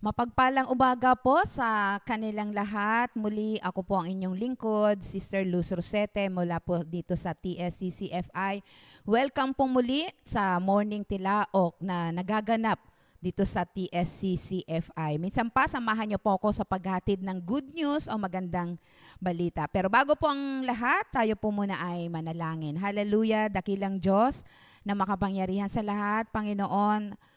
Mapagpalang umaga po sa kanilang lahat. Muli, ako po ang inyong lingkod, Sister Luz Rosete, mula po dito sa TSCCFI. Welcome po muli sa Morning Tilaok na nagaganap dito sa TSCCFI. Minsan pa, samahan niyo po ako sa paghatid ng good news o magandang balita. Pero bago po ang lahat, tayo po muna ay manalangin. Hallelujah, dakilang Diyos na makapangyarihan sa lahat. Panginoon,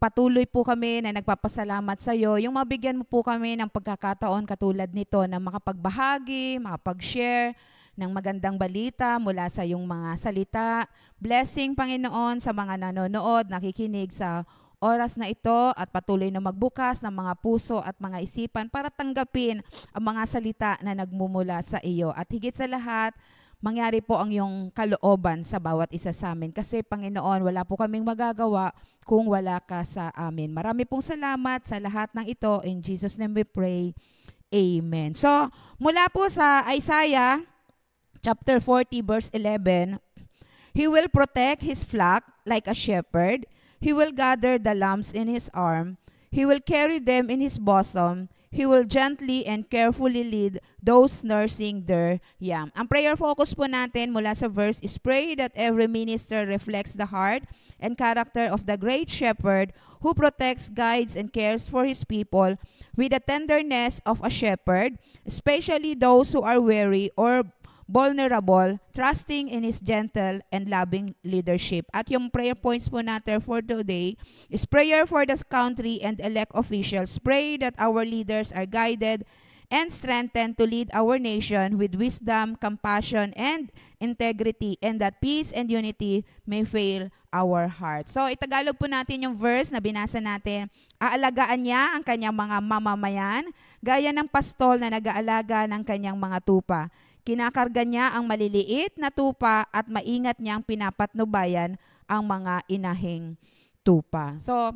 patuloy po kami na nagpapasalamat sa iyo. Yung mabigyan mo po kami ng pagkakataon katulad nito na makapagbahagi, makapag-share ng magandang balita mula sa iyong mga salita. Blessing, Panginoon, sa mga nanonood, nakikinig sa oras na ito at patuloy na magbukas ng mga puso at mga isipan para tanggapin ang mga salita na nagmumula sa iyo. At higit sa lahat, mangyari po ang iyong kalooban sa bawat isa sa amin. Kasi Panginoon, wala po kaming magagawa kung wala ka sa amin. Marami pong salamat sa lahat ng ito. In Jesus' name we pray. Amen. So, mula po sa Isaiah chapter 40 verse 11, He will protect His flock like a shepherd. He will gather the lambs in His arm. He will carry them in His bosom. He will gently and carefully lead those nursing their young. Ang prayer focus po natin mula sa verse is pray that every minister reflects the heart and character of the great shepherd who protects, guides, and cares for his people with the tenderness of a shepherd, especially those who are weary or vulnerable, trusting in His gentle and loving leadership. At yung prayer points po natin for today is prayer for the country and elect officials. Pray that our leaders are guided and strengthened to lead our nation with wisdom, compassion, and integrity, and that peace and unity may fill our hearts. So, itagalog po natin yung verse na binasa natin. Aalagaan niya ang kanyang mga mamamayan, gaya ng pastol na nag-aalaga ng kanyang mga tupa. Kinakarga niya ang maliliit na tupa at maingat niyang pinapatnubayan ang mga inahing tupa. So,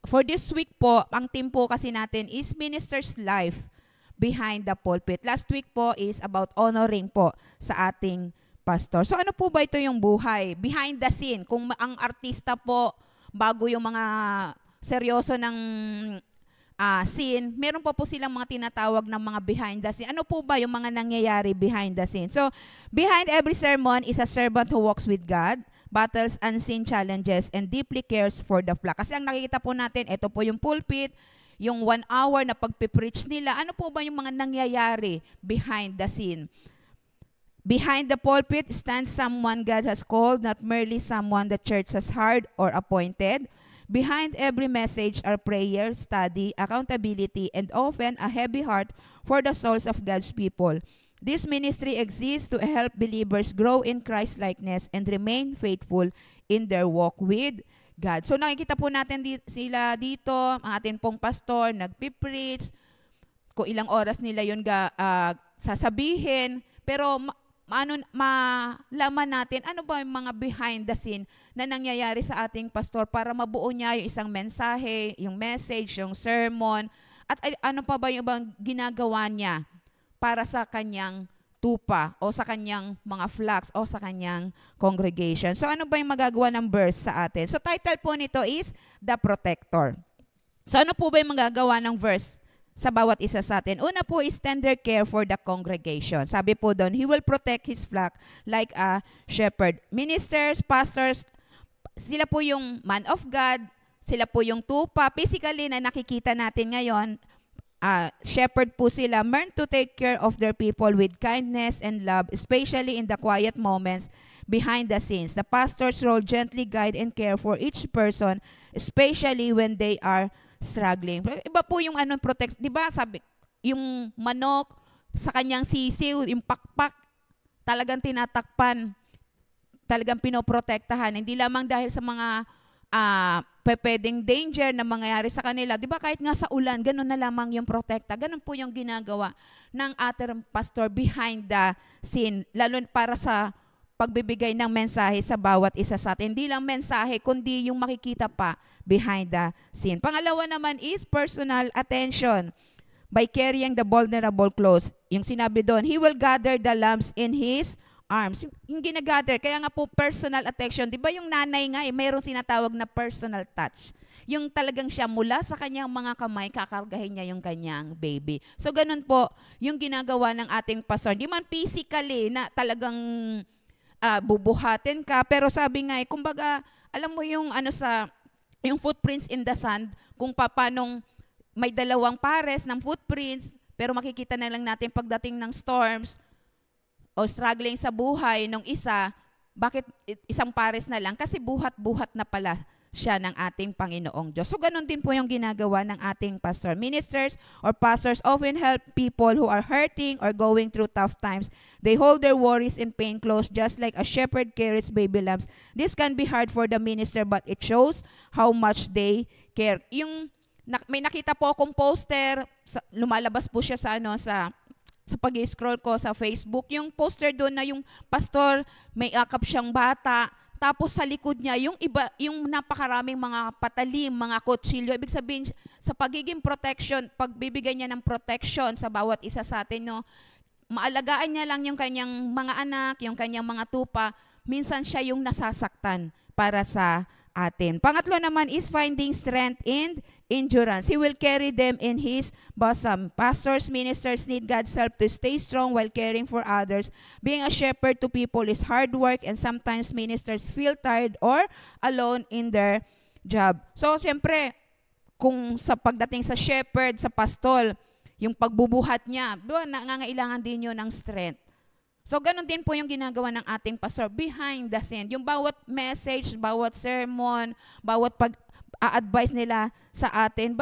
for this week po, ang team po kasi natin is Minister's Life Behind the Pulpit. Last week po is about honoring po sa ating pastor. So, ano po ba ito yung buhay? Behind the scene. Kung ang artista po, bago yung mga seryoso ng scene, meron pa po silang mga tinatawag ng mga behind the scene. Ano po ba yung mga nangyayari behind the scene? So, behind every sermon is a servant who walks with God, battles unseen challenges, and deeply cares for the flock. Kasi ang nakikita po natin, ito po yung pulpit, yung 1 hour na pagpipreach nila. Ano po ba yung mga nangyayari behind the scene? Behind the pulpit stands someone God has called, not merely someone the church has hired or appointed. Behind every message are prayer, study, accountability, and often a heavy heart for the souls of God's people. This ministry exists to help believers grow in Christ-likeness and remain faithful in their walk with God. So nakikita po natin sila dito, ang ating pong pastor, nagpipreach, kung ilang oras nila yun sasabihin, pero malaman natin ano ba yung mga behind the scene na nangyayari sa ating pastor para mabuo niya yung isang mensahe, yung message, yung sermon, at ano pa ba yung ibang ginagawa niya para sa kanyang tupa o sa kanyang mga flocks o sa kanyang congregation. So ano ba yung magagawa ng verse sa atin? So title po nito is The Protector. So ano po ba yung magagawa ng verse sa bawat isa sa atin? Una po is tender care for the congregation. Sabi po doon, He will protect His flock like a shepherd. Ministers, pastors, sila po yung man of God, sila po yung tupa. Physically na nakikita natin ngayon, shepherd po sila. Learn to take care of their people with kindness and love, especially in the quiet moments behind the scenes. The pastor's role gently guide and care for each person, especially when they are struggling. Iba po yung protect, 'di ba? Sabi, yung manok sa kanyang sisiw, yung pakpak, talagang tinatakpan, talagang pinoprotektahan. Hindi lamang dahil sa mga pwedeng danger na mangyayari sa kanila. 'Di ba kahit nga sa ulan, ganun na lamang yung protekta. Ganun po yung ginagawa ng ating pastor behind the scene, lalo para sa pagbibigay ng mensahe sa bawat isa sa atin. Hindi lang mensahe, kundi yung makikita pa behind the scene. Pangalawa naman is personal attention by carrying the vulnerable close. Yung sinabi doon, He will gather the lambs in His arms. Yung ginagather, kaya nga po personal attention. Di ba yung nanay nga, mayroong sinatawag na personal touch. Yung talagang siya mula sa kanyang mga kamay, kakargahin niya yung kanyang baby. So ganun po yung ginagawa ng ating pastor. Di man physically na talagang bubuhatin ka, pero sabi nga, kumbaga, alam mo yung yung footprints in the sand, kung paanong may dalawang pares ng footprints, pero makikita na lang natin pagdating ng storms o struggling sa buhay nung isa, bakit isang pares na lang? Kasi buhat-buhat na pala siya ng ating Panginoong Diyos. So ganun din po yung ginagawa ng ating pastor. Ministers or pastors often help people who are hurting or going through tough times. They hold their worries and pain close just like a shepherd carries baby lambs. This can be hard for the minister but it shows how much they care. May nakita po akong poster, lumalabas po siya sa pag-scroll ko sa Facebook. Yung poster doon na yung pastor, may akap siyang bata, tapos sa likod niya, yung napakaraming mga patalim, mga kutsilyo. Ibig sabihin, sa pagiging protection, pagbibigay niya ng protection sa bawat isa sa atin, no, maalagaan niya lang yung kanyang mga anak, yung kanyang mga tupa. Minsan siya yung nasasaktan para sa atin. Pangatlo naman is finding strength and endurance. He will carry them in His bosom. Pastors, ministers need God's help to stay strong while caring for others. Being a shepherd to people is hard work and sometimes ministers feel tired or alone in their job. So, siyempre, kung sa pagdating sa shepherd, sa pastol, yung pagbubuhat niya, nangangailangan din yun ng strength. So, ganun din po yung ginagawa ng ating pastor behind the scene. Yung bawat message, bawat sermon, bawat pag-a-advise nila sa atin,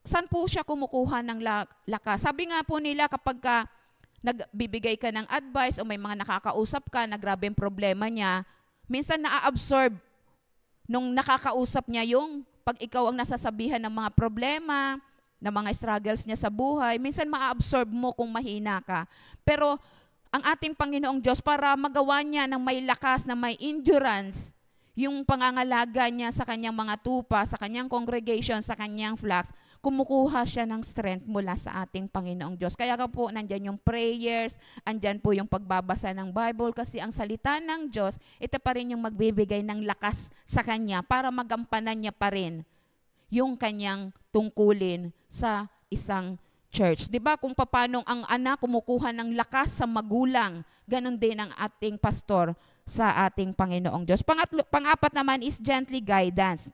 saan po siya kumukuha ng lakas? Sabi nga po nila kapag nagbibigay ka ng advice o may mga nakakausap ka na grabeng problema niya, minsan na-absorb nung nakakausap niya yung pag ikaw ang nasasabihan ng mga problema, ng mga struggles niya sa buhay, minsan ma-absorb mo kung mahina ka. Pero ang ating Panginoong Diyos, para magawa niya ng may lakas, na may endurance, yung pangangalaga niya sa kanyang mga tupa, sa kanyang congregation, sa kanyang flocks, kumukuha siya ng strength mula sa ating Panginoong Diyos. Kaya po, nandyan yung prayers, andyan po yung pagbabasa ng Bible, kasi ang salita ng Diyos, ito pa rin yung magbibigay ng lakas sa kanya para magampanan niya pa rin yung kanyang tungkulin sa isang church. 'Di ba kung paano ang anak kumukuha ng lakas sa magulang, ganun din ang ating pastor sa ating Panginoong Diyos. Pang-apat naman is gently guidance.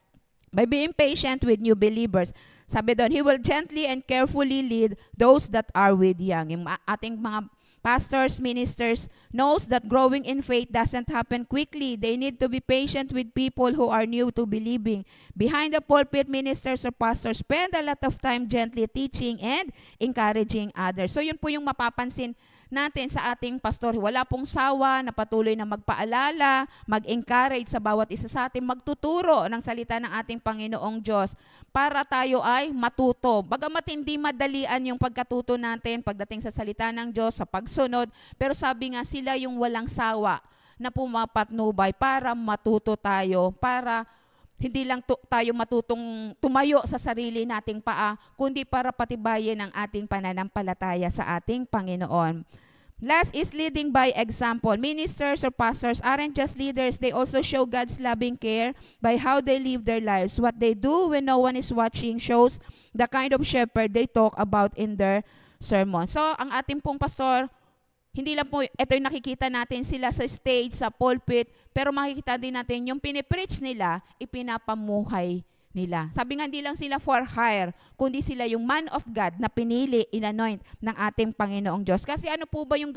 By being patient with new believers, sabi doon, He will gently and carefully lead those that are with young. Yung ating mga pastors, ministers knows that growing in faith doesn't happen quickly. They need to be patient with people who are new to believing. Behind the pulpit, ministers or pastors spend a lot of time gently teaching and encouraging others. So yun po yung mapapansin natin sa ating pastor. Wala pong sawa na patuloy na magpaalala, mag-encourage sa bawat isa sa atin, magtuturo ng salita ng ating Panginoong Diyos para tayo ay matuto. Bagamat hindi madalian yung pagkatuto natin pagdating sa salita ng Diyos, sa pagsunod, pero sabi nga sila yung walang sawa na pumapatnubay para matuto tayo, para hindi lang tayo matutong tumayo sa sarili nating paa, kundi para patibayin ang ating pananampalataya sa ating Panginoon. Last is leading by example. Ministers or pastors aren't just leaders, they also show God's loving care by how they live their lives. What they do when no one is watching shows the kind of shepherd they talk about in their sermon. So, ang ating pong pastor, hindi lang po, ito yung nakikita natin sila sa stage, sa pulpit, pero makikita din natin yung pinipreach nila, ipinapamuhay nila. Sabi nga, hindi lang sila for hire, kundi sila yung man of God na pinili, inanoint ng ating Panginoong Diyos. Kasi ano po ba yung,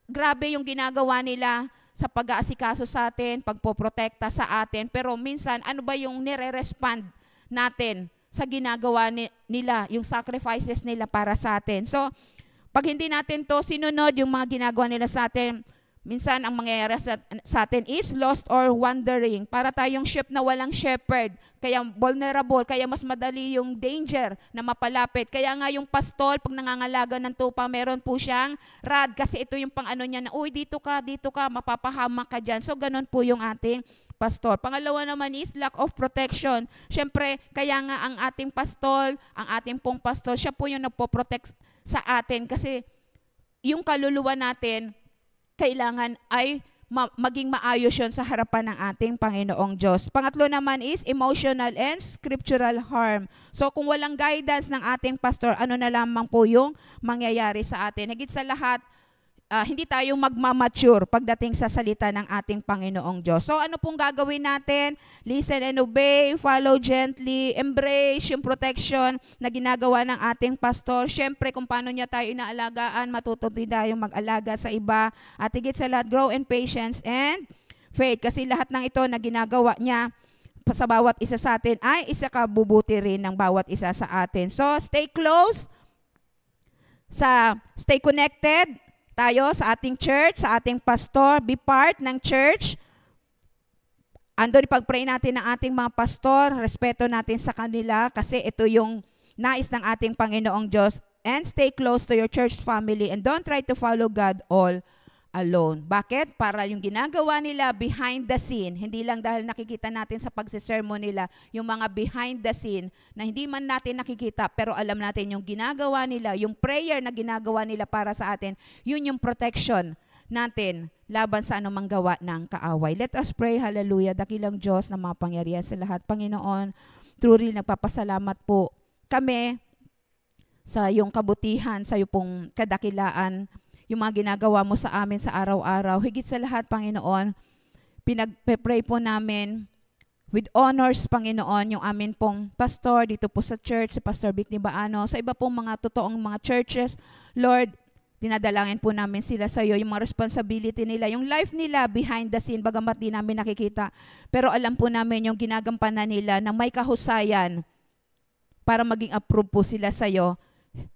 grabe yung ginagawa nila sa pag-aasikaso sa atin, pagpoprotekta sa atin, pero minsan, ano ba yung nire-respond natin sa ginagawa nila, yung sacrifices nila para sa atin. So, pag hindi natin to sinunod, yung mga ginagawa nila sa atin, minsan ang mangyayari sa atin is lost or wandering. Para tayong sheep na walang shepherd. Kaya vulnerable, kaya mas madali yung danger na mapalapit. Kaya nga yung pastol, pag nangangalaga ng tupa, meron po siyang rod. Kasi ito yung pang-ano niya na, uy, dito ka, mapapahamak ka dyan. So, ganun po yung ating pastor. Pangalawa naman is lack of protection. Siyempre, kaya nga ang ating pastol, ang ating pong pastor, siya po yung nagpo-protect sa atin. Kasi yung kaluluwa natin, kailangan ay maging maayos yun sa harapan ng ating Panginoong Diyos. Pangatlo naman is emotional and scriptural harm. So kung walang guidance ng ating pastor, ano na lamang po yung mangyayari sa atin? Higit sa lahat, hindi tayo magmamature pagdating sa salita ng ating Panginoong Diyos. So ano pong gagawin natin? Listen and obey, follow gently, embrace yung protection na ginagawa ng ating pastor. Siyempre kung paano niya tayo inaalagaan, matuto din tayong mag-alaga sa iba. At higit sa lahat, grow in patience and faith. Kasi lahat ng ito na ginagawa niya sa bawat isa sa atin ay isa kabubuti rin ng bawat isa sa atin. So stay close, stay connected tayo sa ating church, sa ating pastor, be part ng church. Andun ipag-pray natin ng ating mga pastor, respeto natin sa kanila kasi ito yung nais ng ating Panginoong Diyos. And stay close to your church family and don't try to follow God all alone. Bakit? Para yung ginagawa nila behind the scene, hindi lang dahil nakikita natin sa pagsisermon nila, yung mga behind the scene na hindi man natin nakikita pero alam natin yung ginagawa nila, yung prayer na ginagawa nila para sa atin, yun yung protection natin laban sa anumang gawa ng kaaway. Let us pray. Hallelujah. Dakilang Diyos na mga pangyarihan sa lahat. Panginoon, truly nagpapasalamat po kami sa iyong kabutihan, sa iyong pong kadakilaan, yung mga ginagawa mo sa amin sa araw-araw. Higit sa lahat, Panginoon, pinag-pray po namin with honors, Panginoon, yung amin pong pastor dito po sa church, si Pastor Vic Nibaano, sa iba pong mga totoong mga churches. Lord, dinadalangin po namin sila sa iyo, yung mga responsibility nila, yung life nila behind the scene, bagamat di namin nakikita. Pero alam po namin yung ginagampanan nila na may kahusayan para maging approve po sila sa iyo.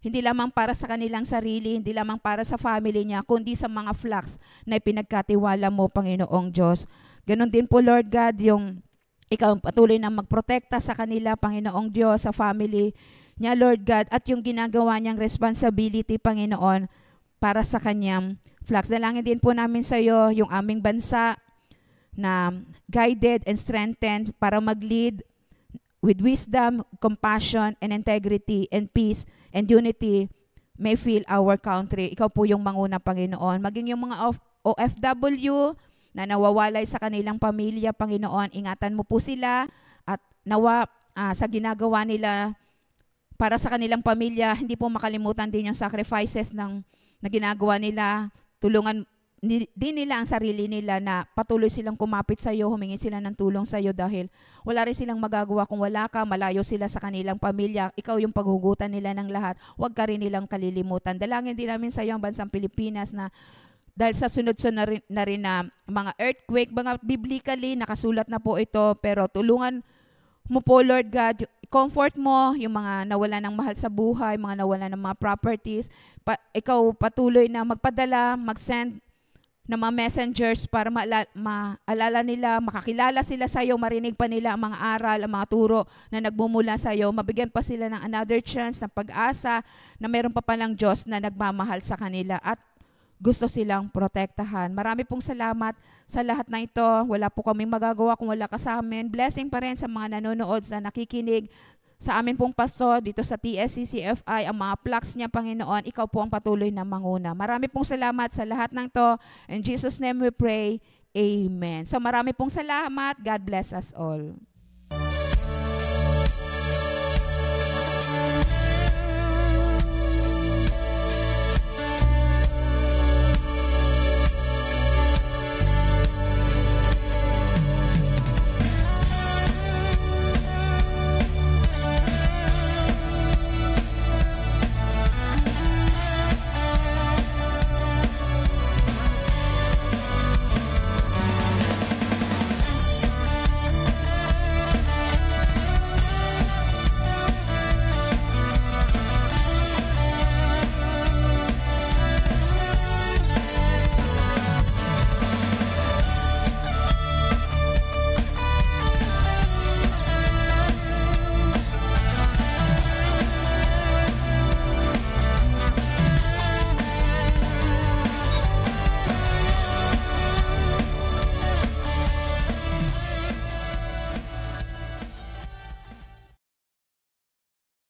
Hindi lamang para sa kanilang sarili, hindi lamang para sa family niya, kundi sa mga flocks na ipinagkatiwala mo, Panginoong Diyos. Ganon din po, Lord God, yung ikaw patuloy na magprotekta sa kanila, Panginoong Diyos, sa family niya, Lord God, at yung ginagawa niyang responsibility, Panginoon, para sa kanyang flocks. Dalangin din po namin sa iyo yung aming bansa na guided and strengthened para mag-lead with wisdom, compassion, and integrity, and peace, and unity may fill our country. Ikaw po yung manguna, Panginoon. Maging yung mga OFW na nawawalay sa kanilang pamilya, Panginoon, ingatan mo po sila at nawa sa ginagawa nila para sa kanilang pamilya, hindi po makalimutan din yung sacrifices na ginagawa nila. Tulungan din nila ang sarili nila na patuloy silang kumapit sa iyo, humingi sila ng tulong sa iyo dahil wala rin silang magagawa kung wala ka, malayo sila sa kanilang pamilya. Ikaw yung paghugutan nila ng lahat. Huwag ka rin nilang kalilimutan. Dalangin din namin sa iyo ang bansang Pilipinas na dahil sa sunod-sunod na rin na mga earthquake, mga biblically nakasulat na po ito, pero tulungan mo po, Lord God, comfort mo yung mga nawala ng mahal sa buhay, mga nawala ng mga properties. Ikaw patuloy na magpadala, mag-send na mga messengers para maalala nila, makakilala sila sa iyo, marinig pa nila ang mga aral, ang mga turo na nagmumula sa iyo, mabigyan pa sila ng another chance, ng pag-asa na mayroon pa palang Diyos na nagmamahal sa kanila at gusto silang protektahan. Marami pong salamat sa lahat na ito. Wala po kaming magagawa kung wala ka sa amin. Blessing pa rin sa mga nanonood, sa nakikinig, sa amin pong pastor dito sa TSCCFI, ang mga flocks niya, Panginoon, ikaw po ang patuloy na manguna. Marami pong salamat sa lahat ng to. In Jesus' name we pray, Amen. So marami pong salamat. God bless us all.